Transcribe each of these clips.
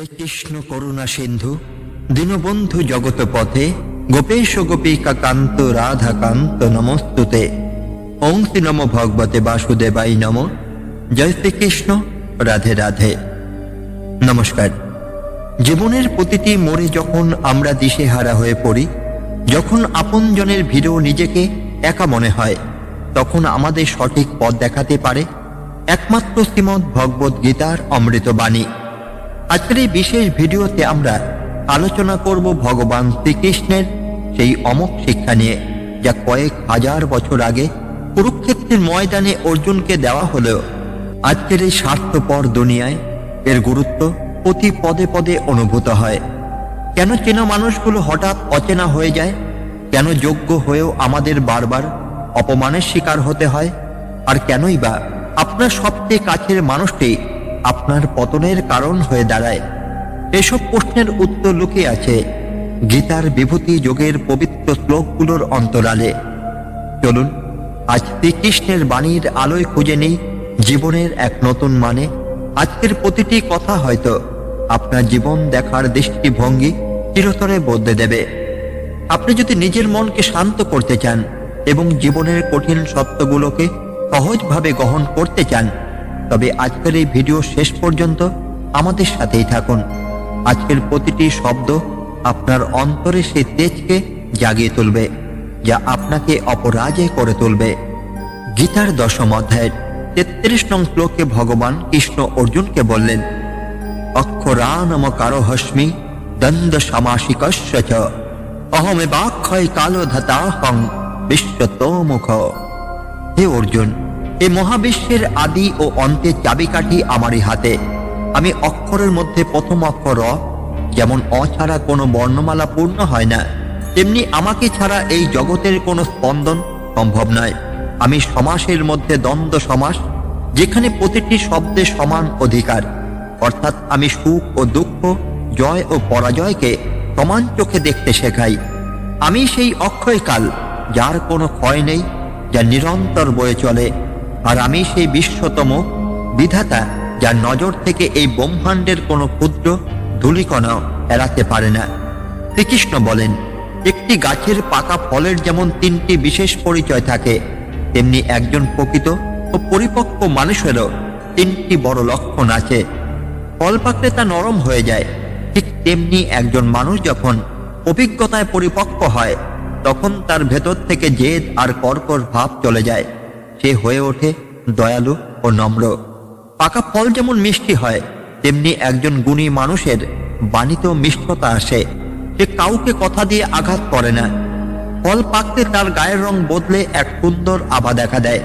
কৃষ্ণ করুণা সিন্ধু দীনবন্ধু জগত পথে গোপেশ গোপিকা কান্ত রাধা কান্ত নমস্তুতে। ওং শ্রী নম ভগবতে বাসুদেবাই নম। জয় শ্রীকৃষ্ণ, রাধে রাধে। নমস্কার। জীবনের প্রতিটি মোড়ে যখন আমরা দিশেহারা হয়ে পড়ি, যখন আপনজনের ভিড়েও নিজেকে একা মনে হয়, তখন আমাদের সঠিক পথ দেখাতে পারে একমাত্র শ্রীমদ্ ভগবত গীতার অমৃত বাণী। আজকের এই বিশেষ ভিডিওতে আমরা আলোচনা করব ভগবান শ্রীকৃষ্ণের সেই অমোঘ শিক্ষা নিয়ে, যা কয়েক হাজার বছর আগে কুরুক্ষেত্রের ময়দানে অর্জুনকে দেওয়া হলেও আজকের এই স্বার্থপর দুনিয়ায় এর গুরুত্ব প্রতি পদে পদে অনুভূত হয়। কেন চেনা মানুষগুলো হঠাৎ অচেনা হয়ে যায়? কেন যোগ্য হয়েও আমাদের বারবার অপমানের শিকার হতে হয়? আর কেনই বা আপনার সবচেয়ে কাছের মানুষটি আপনার পতনের কারণ হয়ে দাঁড়ায়? এসব প্রশ্নের উত্তর লুকিয়ে আছে গীতার বিভূতি যোগের পবিত্র শ্লোকগুলোর অন্তরালে। চলুন আজ শ্রীকৃষ্ণের বাণীর আলোয় খুঁজে নেই জীবনের এক নতুন মানে। আজকের প্রতিটি কথা হয়তো আপনার জীবন দেখার দৃষ্টিভঙ্গি চিরতরে বদলে দেবে। আপনি যদি নিজের মনকে শান্ত করতে চান এবং জীবনের কঠিন সত্যগুলোকে সহজভাবে গ্রহণ করতে চান, তবে আজকের এই ভিডিও শেষ পর্যন্ত আমাদের সাথেই থাকুন। আজকের প্রতিটি শব্দ আপনার অন্তরে সেই তেজকে জাগিয়ে তুলবে, যা আপনাকে অপরাজয় করে তুলবে। গীতার 10ম অধ্যায়ের 33 নং শ্লোকে ভগবান কৃষ্ণ অর্জুনকে বললেন, অক্ষরানমকারো হস্মি দ্বন্দ্ব সামাসিকস্য চ অহমেবাক্ষয় কালো ধাতাহং বিশ্বতোমুখ। হে অর্জুন, এই মহাবিশ্বের আদি ও অন্তের চাবিকাঠি আমারই হাতে। আমি অক্ষরের মধ্যে প্রথম অক্ষর অ, যেমন অ ছাড়া কোনো বর্ণমালা পূর্ণ হয় না, তেমনি আমাকে ছাড়া এই জগতের কোনো স্পন্দন সম্ভব নয়। আমি সমাসের মধ্যে দ্বন্দ্ব সমাস, যেখানে প্রতিটি শব্দের সমান অধিকার, অর্থাৎ আমি সুখ ও দুঃখ, জয় ও পরাজয়কে সমান চোখে দেখতে শেখাই। আমি সেই অক্ষয়কাল, যার কোনো ক্ষয় নেই, যা নিরন্তর বয়ে চলে। আর আমি সেই বিশ্বতম বিধাতা, যার নজর থেকে এই ব্রহ্মাণ্ডের কোনো ক্ষুদ্র ধূলিকণাও এড়াতে পারে না। শ্রীকৃষ্ণ বলেন, একটি গাছের পাকা ফলের যেমন 3টি বিশেষ পরিচয় থাকে, তেমনি একজন প্রকৃত ও পরিপক্ক মানুষেরও 3টি বড় লক্ষণ আছে। ফল পাকলে তা নরম হয়ে যায়, ঠিক তেমনি একজন মানুষ যখন অভিজ্ঞতায় পরিপক্ক হয়, তখন তার ভেতর থেকে জেদ আর কর্কশ ভাব চলে যায়। সে হয়ে ওঠে দয়ালু ও নম্র। পাকা ফল যেমন মিষ্টি হয়, তেমনি একজন গুণী মানুষের বাণীতেও মিষ্টতা আসে। সে কাউকে কথা দিয়ে আঘাত করে না। ফল পাকতে তার গায়ের রং বদলে এক সুন্দর আভা দেখা দেয়।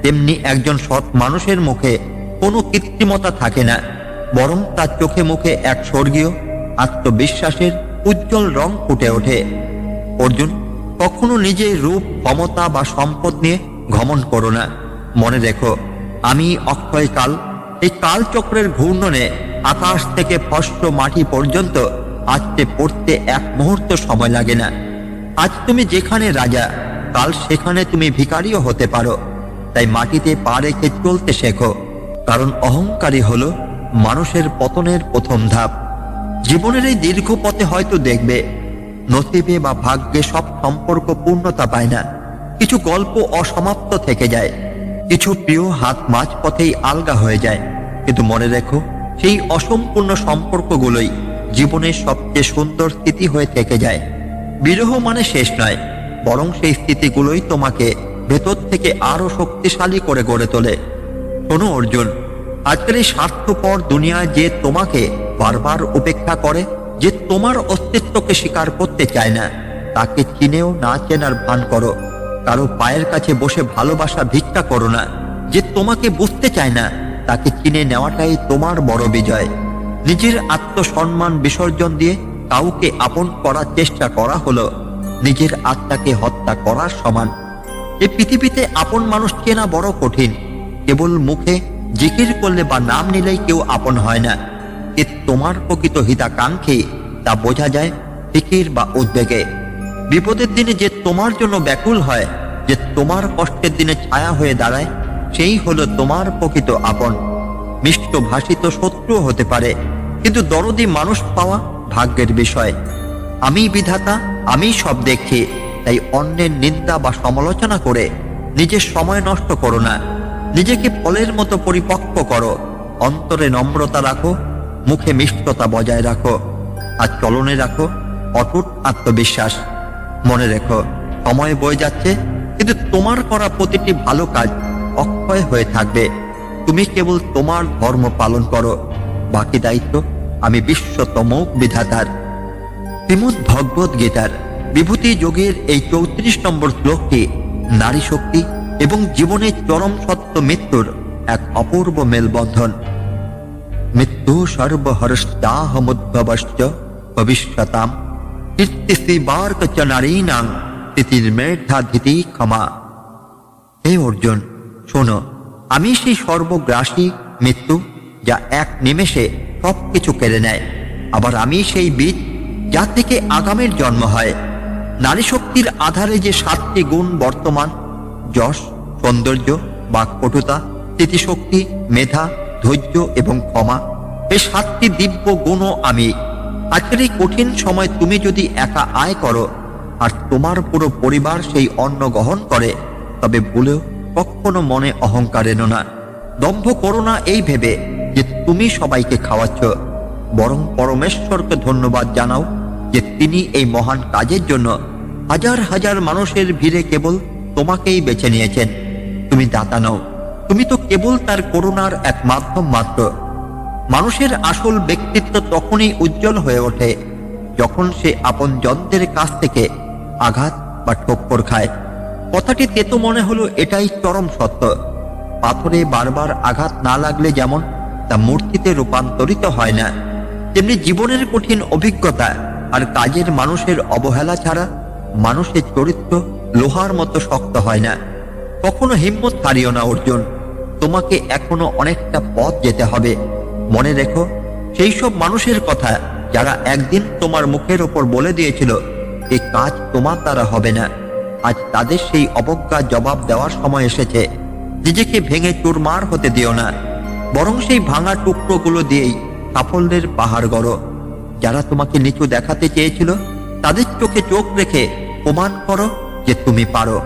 তেমনি একজন সৎ মানুষের মুখে কোনো কৃত্রিমতা থাকে না, বরং তার চোখে মুখে এক স্বর্গীয় আত্মবিশ্বাসের উজ্জ্বল রং ফুটে ওঠে। অর্জুন, কখনো নিজের রূপ, ক্ষমতা বা সম্পদ নিয়ে ঘমণ্ড করো না। মনে রেখো, আমি অক্ষয়কাল। এই কালচক্রের ঘূর্ণনে আকাশ থেকে ফস্ট মাটি পর্যন্ত আজকে পড়তে এক মুহূর্ত সময় লাগে না। আজ তুমি যেখানে রাজা, কাল সেখানে তুমি ভিখারিও হতে পারো। তাই মাটিতে পা রেখে চলতে শেখো, কারণ অহংকারী হলো মানুষের পতনের প্রথম ধাপ। জীবনের এই দীর্ঘ পথে হয়তো দেখবে নসিবে বা ভাগ্যে সব সম্পর্ক পূর্ণতা পায় না। কিছু গল্প অসমাপ্ত থেকে যায়, কিছু প্রিয় হাত মাঝ পথেই আলগা হয়ে যায়। কিন্তু মনে রেখো, সেই অসম্পূর্ণ সম্পর্কগুলোই জীবনের সবচেয়ে সুন্দর স্মৃতি হয়ে থেকে যায়। বিরহ মানে শেষ নয়, বরং সেই স্মৃতিগুলোই তোমাকে ভেতর থেকে আরো শক্তিশালী করে গড়ে তোলে। শোনো অর্জুন, আজকের এই স্বার্থপর দুনিয়ায় যে তোমাকে বারবার উপেক্ষা করে, যে তোমার অস্তিত্বকে স্বীকার করতে চায় না, তাকে চিনেও না চেনার ভান করো। কারো পায়ের কাছে বসে ভালোবাসা ভিক্ষা করো না। যে তোমাকে বুঝতে চায় না, তাকে চিনে নেওয়াটাই তোমার বড় বিজয়। নিজের আত্মসম্মান বিসর্জন দিয়ে কাউকে আপন করার চেষ্টা করা হলো নিজের আত্মাকে হত্যা করার সমান। এই পৃথিবীতে আপন মানুষ চেনা বড় কঠিন। কেবল মুখে জিকির করলে বা নাম নিলেই কেউ আপন হয় না। এ তোমার প্রকৃত হিতাকাঙ্ক্ষী, তা বোঝা যায় ফিকির বা উদ্বেগে। বিপদের দিনে যে তোমার জন্য ব্যাকুল হয়, যে তোমার কষ্টের দিনে ছায়া হয়ে দাঁড়ায়, সেই হলো তোমার প্রকৃত আপন। মিষ্ট ভাষিত শত্রু হতে পারে, কিন্তু দরদি মানুষ পাওয়া ভাগ্যের বিষয়। আমি বিধাতা, আমি সব দেখি, তাই অন্যের নিন্দা বা সমালোচনা করে নিজের সময় নষ্ট করো না। নিজেকে ফলের মতো পরিপক্ক করো, অন্তরে নম্রতা রাখো, মুখে মিষ্টতা বজায় রাখো, আর চলনে রাখো অটুট আত্মবিশ্বাস। মনে রেখো, সময় বয়ে যাচ্ছে, কিন্তু তোমার করা প্রতিটি ভালো কাজ অক্ষয় হয়ে থাকবে। তুমি কেবল তোমার ধর্ম পালন করো, বাকি দায়িত্ব আমি বিশ্বতম বিধাতার। শ্রীমদ্ ভগবত গীতার বিভূতি যোগের এই 34 নম্বর শ্লোকটি নারী শক্তি এবং জীবনের চরম সত্য মৃত্যুর এক অপূর্ব মেলবন্ধন। মৃত্যু সর্বহর্ষাহমুদ্ভবশ্চ ভবিষ্যতাম কীর্তিশ্রীবার্ক চ নারীণাং তিথির্মেধাধিতি ক্ষমা। হে অর্জুন, শোনো, আমি সেই সর্বগ্রাসী মৃত্যু যা এক নিমেষে সবকিছু কেড়ে নেয়। আবার আমি সেই বীজ যা থেকে আগামের জন্ম হয়। নারী শক্তির আধারে যে 7টি গুণ বর্তমান, যশ, সৌন্দর্য, বাক্পটুতা, স্মৃতিশক্তি, মেধা, ধৈর্য এবং ক্ষমা, এই 7টি দিব্য গুণও আমি। আজকের এই কঠিন সময় তুমি যদি একা আয় করো আর তোমার পুরো পরিবার সেই অন্ন গ্রহণ করে, তবে ভুলেও কখনো মনে অহংকার এনো না, দম্ভ করো না এই ভেবে যে তুমি সবাইকে খাওয়াচ্ছ। বরং পরমেশ্বরকে ধন্যবাদ জানাও যে তিনি এই মহান কাজের জন্য হাজার হাজার মানুষের ভিড়ে কেবল তোমাকেই বেছে নিয়েছেন। তুমি দাতা নও, তুমি তো কেবল তার করুণার এক মাধ্যম মাত্র। মানুষের আসল ব্যক্তিত্ব তখনই উজ্জ্বল হয়ে ওঠে যখন সে আপন জনদের কাছ থেকে আঘাত বা ঠক্কর খায়। কথাটি তেতো মনে হলো, এটাই চরম সত্য। পাথরে বারবার আঘাত না লাগলে যেমন তা মূর্তিতে রূপান্তরিত হয় না, তেমনি জীবনের কঠিন অভিজ্ঞতা আর কাজের মানুষের অবহেলা ছাড়া মানুষের চরিত্র লোহার মতো শক্ত হয় না। কখনো হিম্মত হারিও না অর্জুন, তোমাকে এখনো অনেকটা পথ যেতে হবে। মনে রেখো সেই সব মানুষের কথা যারা একদিন তোমার মুখের ওপর বলে দিয়েছিল এই কাজ তোমার দ্বারা হবে না। আজ তাদের সেই অবজ্ঞা জবাব দেওয়ার সময় এসেছে। নিজেকে ভেঙে চুরমার হতে দিও না, বরং সেই ভাঙা টুকরোগুলো দিয়েই সাফল্যের পাহাড় গড়ো। যারা তোমাকে নিচু দেখাতে চেয়েছিল তাদের চোখে চোখ রেখে প্রমাণ করো যে তুমি পারো।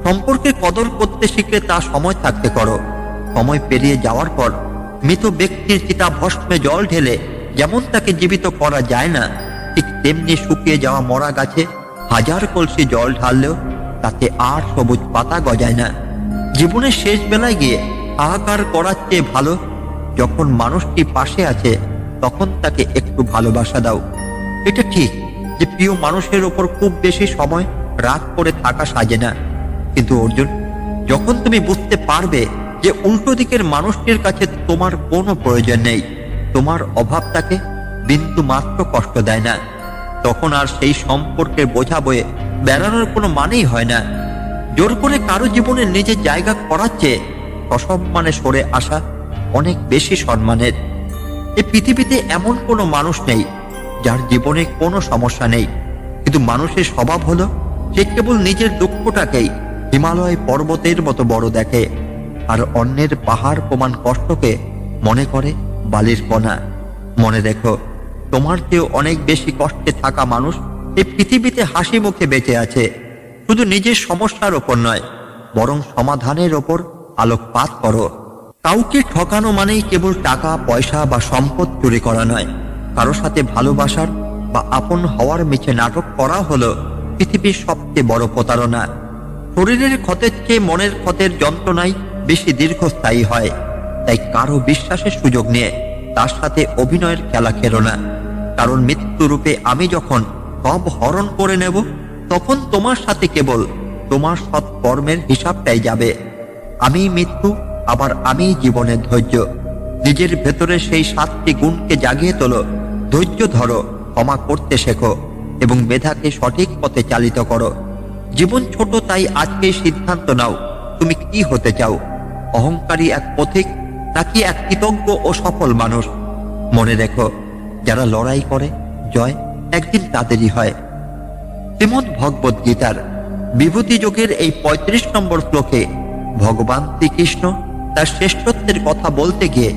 সম্পর্কে কদর করতে শিখলে তা সময় থাকতে করো। সময় পেরিয়ে যাওয়ার পর মৃত ব্যক্তির চিতা ভস্মে জল ঢেলে যেমন তাকে জীবিত করা যায় না, ঠিক তেমনি শুকিয়ে যাওয়া মরা গাছে হাজার কলসি জল ঢাললেও তাতে আর সবুজ পাতা গজায় না। জীবনের শেষ বেলায় গিয়ে হাহাকার করার চেয়ে ভালো যখন মানুষটি পাশে আছে তখন তাকে একটু ভালোবাসা দাও। এটা ঠিক যে প্রিয় মানুষের ওপর খুব বেশি সময় রাগ করে থাকা সাজে না, কিন্তু অর্জুন, যখন তুমি বুঝতে পারবে যে উল্টো দিকের মানুষটির কাছে তোমার কোনো প্রয়োজন নেই, তোমার অভাব তাকে বিন্দু মাত্র কষ্ট দেয় না, তখন আর সেই সম্পর্কের বোঝা বয়ে বেড়ানোর কোনো মানেই হয় না। জোর করে কারো জীবনে নিজের জায়গা করার চেয়ে অসম্মানে সরে আসা অনেক বেশি সম্মানের। এই পৃথিবীতে এমন কোনো মানুষ নেই যার জীবনে কোনো সমস্যা নেই, কিন্তু মানুষের স্বভাব হলো সে কেবল নিজের দুঃখটাকেই হিমালয় পর্বতের মতো বড় দেখে আর অন্যের পাহাড় প্রমাণ কষ্টকে মনে করে বালির কণা। মনে রেখো, তোমার চেয়েও অনেক বেশি কষ্টে থাকা মানুষ এই পৃথিবীতে হাসি মুখে বেঁচে আছে। শুধু নিজের সমস্যার ওপর নয়, বরং সমাধানের ওপর আলোকপাত করো। কাউকে ঠকানো মানেই কেবল টাকা পয়সা বা সম্পদ চুরি করা নয়, কারো সাথে ভালোবাসার বা আপন হওয়ার মিছে নাটক করা হলো পৃথিবীর সবচেয়ে বড় প্রতারণা। শরীরের ক্ষতের চেয়ে মনের ক্ষতের যন্ত্রণাই বেশি দীর্ঘস্থায়ী হয়। তাই কারো বিশ্বাসের সুযোগ নিয়ে তার সাথে অভিনয়ের খেলা খেলো না, কারণ মৃত্যুরূপে আমি যখন সব হরণ করে নেব তখন তোমার সাথে কেবল তোমার সৎকর্মের হিসাবটাই যাবে। আমি মৃত্যু, আবার আমি জীবনের ধৈর্য। নিজের ভেতরে সেই 7টি গুণকে জাগিয়ে তোলো। ধৈর্য ধরো, ক্ষমা করতে শেখো এবং মেধাকে সঠিক পথে চালিত করো। জীবন ছোট, তাই আজকে সিদ্ধান্ত নাও তুমি কি হতে চাও, অহংকারী এক পথিক নাকি এক কৃতজ্ঞ ও সফল মানুষ। মনে রেখো, যারা লড়াই করে জয় একদিন তাদেরই হয়। শ্রীমদ্ ভগবত গীতার বিভূতি যোগের এই 35 নম্বর শ্লোকে ভগবান শ্রীকৃষ্ণ তার শ্রেষ্ঠত্বের কথা বলতে গিয়ে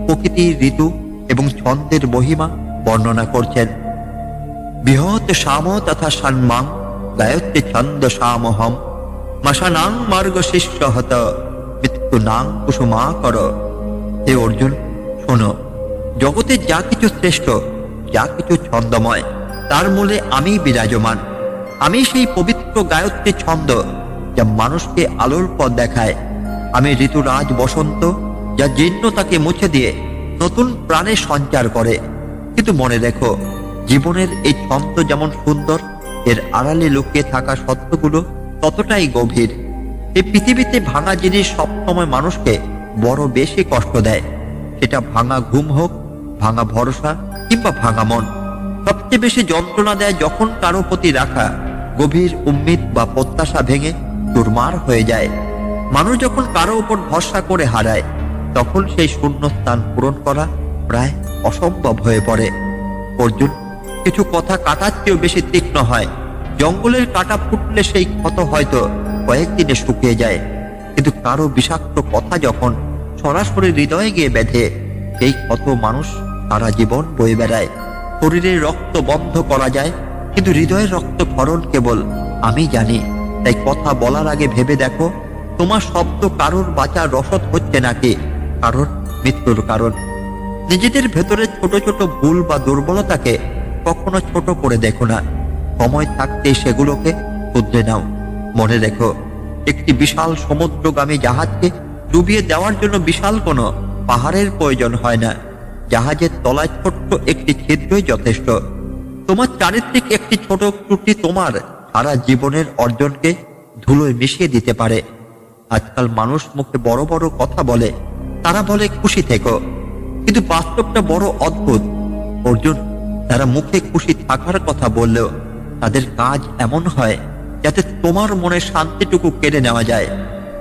প্রকৃতি, ঋতু এবং ছন্দের মহিমা বর্ণনা করছেন। বৃহৎ সাম তথা সন্মাং গায়ত্রী ছন্দ সামহম মশানাং মার্গ শিষ্য হত মৃত্যু নাং কুসুমা কর। হে অর্জুন, শোনো, জগতে যা কিছু শ্রেষ্ঠ, যা কিছু ছন্দময়, তার মূলে আমি বিরাজমান। আমি সেই পবিত্র গায়ত্রী ছন্দ যা মানুষকে আলোর পথ দেখায়। আমি ঋতুরাজ বসন্ত, যা জীর্ণতাকে মুছে দিয়ে নতুন প্রাণে সঞ্চার করে। কিন্তু মনে রেখো, জীবনের এই ছন্দ যেমন সুন্দর, এর আড়ালে লুকিয়ে থাকা সত্যগুলো ততটাই গভীর। এই পৃথিবীতে ভাঙা জিনিস সবসময় মানুষকে বড় বেশি কষ্ট দেয়। সেটা ভাঙা ঘুম হোক, ভাঙা ভরসা কিংবা ভাঙা মন। সবচেয়ে বেশি যন্ত্রণা দেয় যখন কারো প্রতি রাখা গভীর উম্মিদ বা প্রত্যাশা ভেঙে চুরমার হয়ে যায়। মানুষ যখন কারো উপর ভরসা করে হারায়, তখন সেই শূন্যস্থান পূরণ করা প্রায় অসম্ভব হয়ে পড়ে। অর্জুন, কিছু কথা কাটার চেয়েও বেশি তীক্ষ্ণ হয়। জঙ্গলের কাটা ফুটলে সেই ক্ষত হয়তো কয়েকদিনে শুকিয়ে যায়, কিন্তু কারো বিষাক্ত কথা যখন সরাসরি হৃদয়ে গিয়ে বেঁধে, সেই ক্ষত মানুষ সারা জীবন বয়ে বেড়ায়। শরীরের রক্ত বন্ধ করা যায়, কিন্তু হৃদয়ের রক্তক্ষরণ কেবল আমি জানি। তাই কথা বলার আগে ভেবে দেখো, তোমার শব্দ কারোর বাঁচার রসদ হচ্ছে নাকি কারোর মৃত্যুর কারণ। নিজেদের ভেতরে ছোট ছোট ভুল বা দুর্বলতাকে কখনো ছোট করে দেখো না। সময় থাকতে সেগুলোকে শুধরে নাও। মনে রেখো, একটি বিশাল সমুদ্রগামী জাহাজকে ডুবিয়ে দেওয়ার জন্য বিশাল কোনো পাহাড়ের প্রয়োজন হয় না। জাহাজের তলায় ছোট্ট একটি ছিদ্রই যথেষ্ট। তোমার চারিত্রিক একটি ছোট ত্রুটি তোমার সারা জীবনের অর্জনকে ধুলোয় মিশিয়ে দিতে পারে। আজকাল মানুষ মুখে বড় বড় কথা বলে, তারা বলে খুশি থেকো, কিন্তু বাস্তবটা বড় অদ্ভুত। অর্জুন, তারা মুখে খুশি থাকার কথা বললেও তাদের কাজ এমন হয় যাতে তোমার মনে শান্তিটুকু কেড়ে নেওয়া যায়।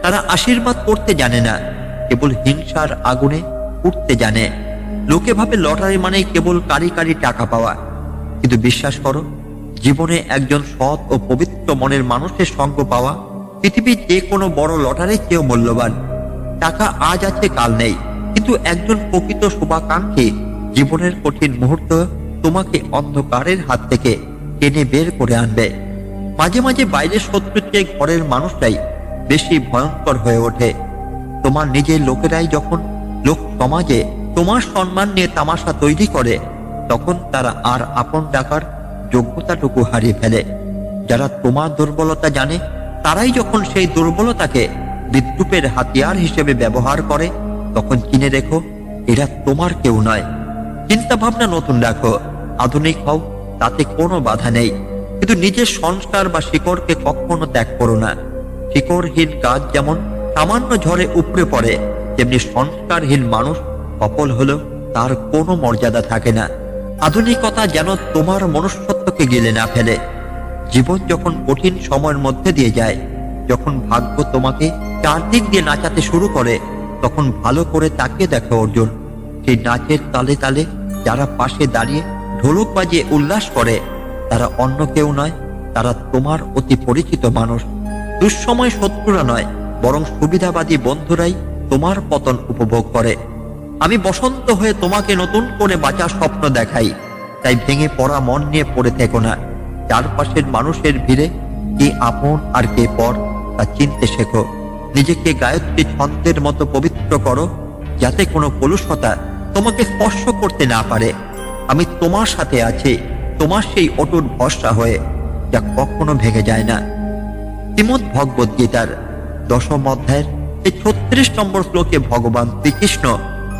তারা আশীর্বাদ করতে জানে না, কেবল হিংসার আগুনে উঠতে জানে। লোকে ভাবে লটারি মানে কেবল কারি কারি টাকা পাওয়া, কিন্তু বিশ্বাস করো, জীবনে একজন সৎ ও পবিত্র মনের মানুষের সঙ্গ পাওয়া পৃথিবীর যে কোনো বড় লটারির চেয়েও মূল্যবান। টাকা আজ আছে কাল নেই, কিন্তু একজন প্রকৃত শুভাকাঙ্ক্ষী জীবনের কঠিন মুহূর্ত তোমাকে অন্ধকারের হাত থেকে টেনে বের করে আনবে। মাঝে মাঝে বাইরের শত্রুর চেয়ে ঘরের মানুষটাই বেশি ভয়ঙ্কর হয়ে ওঠে। তোমার নিজের লোকেরাই যখন লোক সমাজে তোমার সম্মান নিয়ে তামাশা তৈরি করে, তখন তারা আর আপন ডাকার যোগ্যতাটুকু হারিয়ে ফেলে। যারা তোমার দুর্বলতা জানে, তারাই যখন সেই দুর্বলতাকে বিদ্রুপের হাতিয়ার হিসেবে ব্যবহার করে, তখন চিনে রেখো, এরা তোমার কেউ নয়। চিন্তা ভাবনা নতুন রাখো, আধুনিক হও, তাতে কোনো বাধা নেই, কিন্তু নিজের সংস্কার বা শিকড়কে কখনো ত্যাগ করো না। শিকড়হীন গাছ যেমন সামান্য ঝড়ে উপড়ে পড়ে, তেমনি সংস্কারহীন মানুষ সফল হলেও তার কোনো মর্যাদা থাকে না। আধুনিকতা যেন তোমার মনুষ্যত্বকে গিলে না ফেলে। জীবন যখন কঠিন সময়ের মধ্যে দিয়ে যায়, যখন ভাগ্য তোমাকে চারদিক দিয়ে নাচাতে শুরু করে, তখন ভালো করে তাকিয়ে দেখো অর্জুন, সেই নাচের তালে তালে যারা পাশে দাঁড়িয়ে ঢোলক বাজিয়ে উল্লাস করে, তারা অন্য কেউ নয়, তারা তোমার অতি পরিচিত মানুষ। দুঃসময় শত্রুরা নয়, বরং সুবিধাবাদী বন্ধুরাই তোমার পতন উপভোগ করে। আমি বসন্ত হয়ে তোমাকে নতুন করে বাঁচার স্বপ্ন দেখাই, তাই ভেঙে পড়া মন নিয়ে পড়ে থেকো না। চারপাশের মানুষের ভিড়ে কে আপন আর কে পর তা চিনতে শেখো। নিজেকে গায়ত্রী ছন্দের মতো পবিত্র করো, যাতে কোনো কলুষতা তোমাকে স্পর্শ করতে না পারে। আমি তোমার সাথে আছি, তোমার সেই অটুট ভরসা হয়ে, যা কখনো ভেঙে যায় না। শ্রীমদ্ ভগবদ গীতার 10ম অধ্যায়ের এই 36 নম্বর শ্লোকে ভগবান শ্রীকৃষ্ণ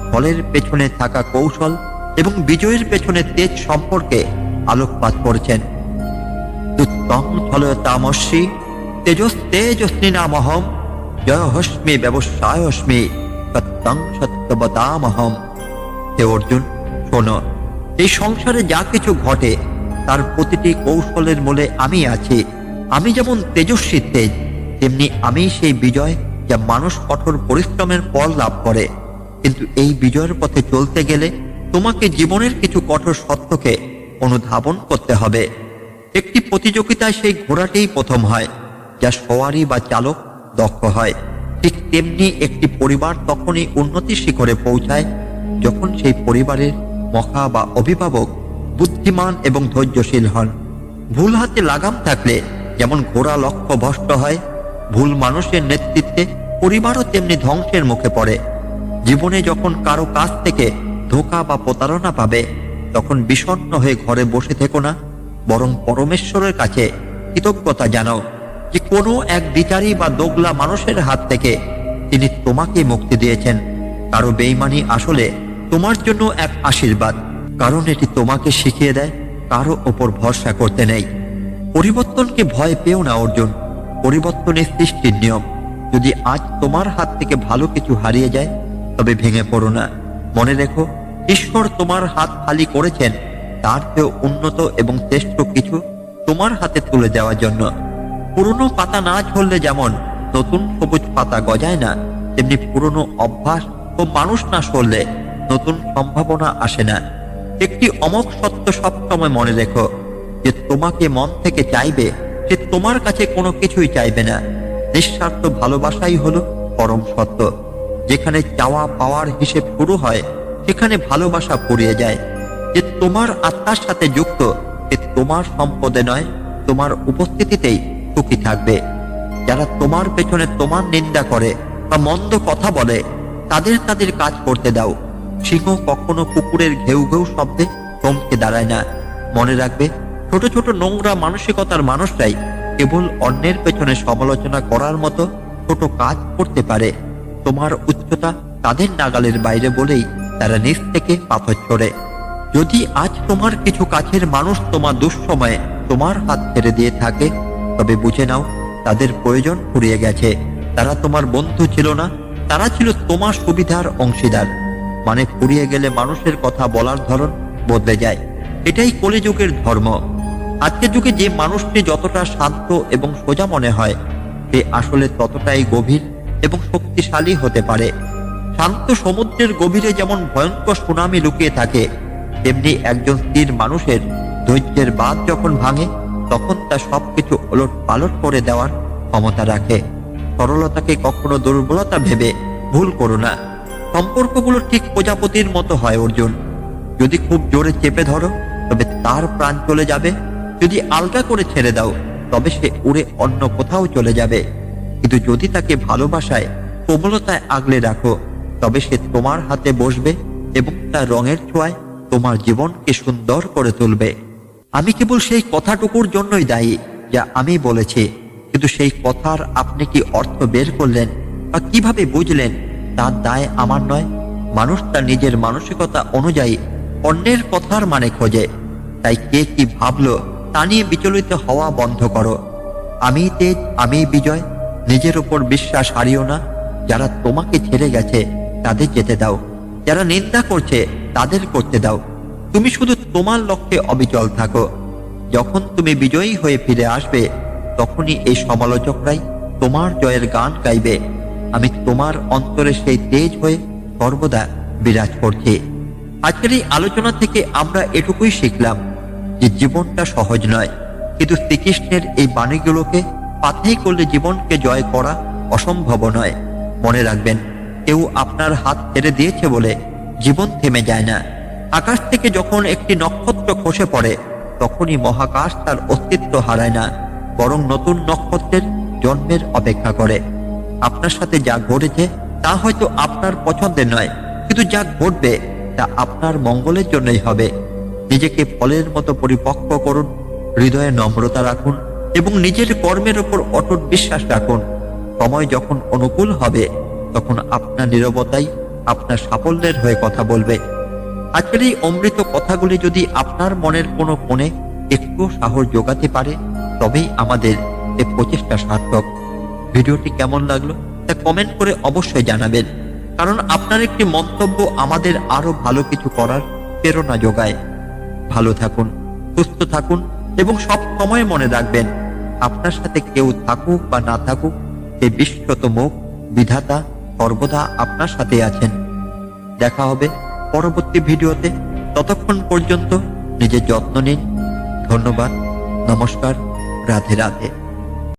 ফলের পেছনে থাকা কৌশল এবং বিজয়ের পেছনে তেজ সম্পর্কে আলোকপাত করেছেন। তুত্তং ফলতামস্যি তেজস্তেজস্মি নামহম জয়হস্মি ব্যবসায়স্মি সত্যং সত্যবতামহম। হে অর্জুন, শোনো, এই সংসারে যা কিছু ঘটে তার প্রতিটি কৌশলের মূলে আমি আছি। আমি যেমন তেজস্বী তেজ, তেমনি আমি সেই বিজয় যা মানুষ কঠোর পরিশ্রমের ফল লাভ করে। কিন্তু এই বিজয়ের পথে চলতে গেলে তোমাকে জীবনের কিছু কঠোর সত্যকে অনুধাবন করতে হবে। একটি প্রতিযোগিতায় সেই ঘোড়াটাই প্রথম হয়, যা সওয়ারি বা চালক দক্ষ হয়। ঠিক তেমনি একটি পরিবার তখনই উন্নতির শিখরে পৌঁছায় যখন সেই পরিবারের মখা বা অভিভাবক বুদ্ধিমান এবং ধৈর্যশীল হন। ভুল হাতে লাগাম থাকলে যেমন ঘোড়া লক্ষ্য ভ্রষ্ট হয়, ভুল মানুষের নেতৃত্বে পরিবারও তেমনি ধ্বংসের মুখে পড়ে। জীবনে যখন কারো কাছ থেকে ধোঁকা বা প্রতারণা পাবে, তখন বিষণ্ণ হয়ে ঘরে বসে থেকো না, বরং পরমেশ্বরের কাছে কৃতজ্ঞতা জানাও যে কোনো এক বিচারী বা দোগলা মানুষের হাত থেকে তিনি তোমাকে মুক্তি দিয়েছেন। কারো বেঈমানি আসলে তোমার জন্য এক আশীর্বাদ, কারণ এটি তোমাকে শিখিয়ে দেয় কারো ওপর ভরসা করতে নেই। পরিবর্তনকে ভয় পেও না অর্জুন, পরিবর্তনের সৃষ্টির নিয়ম। যদি আজ তোমার হাত থেকে ভালো কিছু হারিয়ে যায়, তবে ভেঙে পড়ো না। মনে রেখো, ঈশ্বর তোমার হাত খালি করেছেন তার চেয়েও উন্নত এবং শ্রেষ্ঠ কিছু তোমার হাতে তুলে দেওয়ার জন্য। পুরনো পাতা না ঝরলে যেমন নতুন সবুজ পাতা গজায় না, তেমনি পুরনো অভ্যাস ও মানুষ না সরলে নতুন সম্ভাবনা আসে না। একটি অমোঘ সত্য সবসময় মনে রেখো, যে তোমাকে মন থেকে চাইবে সে তোমার কাছে কোনো কিছুই চাইবে না। নিঃস্বার্থ ভালোবাসাই হলো পরম সত্য। যেখানে চাওয়া পাওয়ার হিসেব শুরু হয়, সেখানে ভালোবাসা ফুরিয়ে যায়। যে তোমার আত্মার সাথে যুক্ত, সে তোমার সম্পদে নয়, তোমার উপস্থিতিতেই সুখী থাকবে। যারা তোমার পেছনে তোমার নিন্দা করে বা মন্দ কথা বলে, তাদের কাজ করতে দাও। সিংহ কখনো কুকুরের ঘেউ ঘেউ শব্দে থমকে দাঁড়ায় না। মনে রাখবে, ছোট ছোট নোংরা মানসিকতার মানুষরাই কেবল অন্যের পেছনে সমালোচনা করার মতো ছোট কাজ করতে পারে। তোমার উচ্চতা তাদের নাগালের বাইরে বলেই তারা নিজ থেকে পাথর ছোড়ে। যদি আজ তোমার কিছু কাছের মানুষ তোমার দুঃসময়ে তোমার হাত ছেড়ে দিয়ে থাকে, তবে বুঝে নাও তাদের প্রয়োজন ফুরিয়ে গেছে। তারা তোমার বন্ধু ছিল না, তারা ছিল তোমার সুবিধার অংশীদার। মানে ফুরিয়ে গেলে মানুষের কথা বলার ধরন বদলে যায়। এটাই কলিযুগের ধর্ম। আজকের যুগে যে মানুষটি যতটা শান্ত এবং সোজা মনে হয়, সে আসলে ততটাই গভীর এবং শক্তিশালী হতে পারে। শান্ত সমুদ্রের গভীরে যেমন ভয়ঙ্কর সুনামি লুকিয়ে থাকে, তেমনি একজন স্থির মানুষের ধৈর্যের বাঁধ যখন ভাঙে, তখন তা সবকিছু ওলট পালট করে দেওয়ার ক্ষমতা রাখে। সরলতাকে কখনো দুর্বলতা ভেবে ভুল করো না। সম্পর্কগুলো ঠিক প্রজাপতির মতো হয় অর্জুন। যদি খুব জোরে চেপে ধরো, তবে তার প্রাণ চলে যাবে। যদি আলগা করে ছেড়ে দাও, তবে সে উড়ে অন্য কোথাও চলে যাবে। কিন্তু যদি তাকে ভালোবাসায়, কোমলতায় আগলে রাখো, তবে সে তোমার হাতে বসবে এবং তার রঙের ছোঁয়ায় তোমার জীবনকে সুন্দর করে তুলবে। আমি কেবল সেই কথাটুকুর জন্যই দায়ী যা আমি বলেছি, কিন্তু সেই কথার আপনি কি অর্থ বের করলেন বা কিভাবে বুঝলেন, তার দায় আমার নয়। মানুষ তার নিজের মানসিকতা অনুযায়ী অন্যের কথার মানে খোঁজে। তাই কে কি ভাবলো তা নিয়ে বিচলিত হওয়া বন্ধ করো। আমি তেজ, আমি বিজয়। নিজের উপর বিশ্বাস হারিও না। যারা তোমাকে ছেড়ে গেছে তাদের যেতে দাও, যারা নিন্দা করছে তাদের করতে দাও। তুমি শুধু তোমার লক্ষ্যে অবিচল থাকো। যখন তুমি বিজয়ী হয়ে ফিরে আসবে, তখনই এই সমালোচকরাই তোমার জয়ের গান গাইবে। আমি তোমার অন্তরে সেই তেজ হয়ে সর্বদা বিরাজ করছি। আজকের এই আলোচনা থেকে আমরা এটুকুই শিখলাম যে জীবনটা সহজ নয়, কিন্তু শ্রীকৃষ্ণের এই বাণীগুলোকে পাথেয় করলে জীবনকে জয় করা অসম্ভব নয়। মনে রাখবেন, কেউ আপনার হাত ছেড়ে দিয়েছে বলে জীবন থেমে যায় না। আকাশ থেকে যখন একটি নক্ষত্র খসে পড়ে, তখনই মহাকাশ তার অস্তিত্ব হারায় না, বরং নতুন নক্ষত্রের জন্মের অপেক্ষা করে। আপনার সাথে যা ঘটেছে তা হয়তো আপনার পছন্দের নয়, কিন্তু যা ঘটবে তা আপনার মঙ্গলের জন্যই হবে। নিজেকে ফলের মতো পরিপক্ক করুন, হৃদয়ে নম্রতা রাখুন এবং নিজের কর্মের উপর অটুট বিশ্বাস রাখুন। সময় যখন অনুকূল হবে, তখন আপনার নীরবতাই আপনার সাফল্যের হয়ে কথা বলবে। আজকের এই অমৃত কথাগুলি যদি আপনার মনের কোনো কোণে একটু সাহস যোগাতে পারে, তবেই আমাদের এই প্রচেষ্টা সার্থক। ভিডিওটি কেমন লাগলো তা কমেন্ট করে অবশ্যই জানাবেন, কারণ আপনার একটি মন্তব্য আমাদের আরো ভালো কিছু করার প্রেরণা যোগায়। ভালো থাকুন, সুস্থ থাকুন এবং সব সময় মনে রাখবেন, আপনার সাথে কেউ থাকুক বা না থাকুক, এই বিশ্বত মুখ বিধাতা সর্বদা আপনার সাথে আছেন। দেখা হবে পরবর্তী ভিডিওতে। ততক্ষণ পর্যন্ত নিজের যত্ন নিন। ধন্যবাদ। নমস্কার। রাধে রাধে।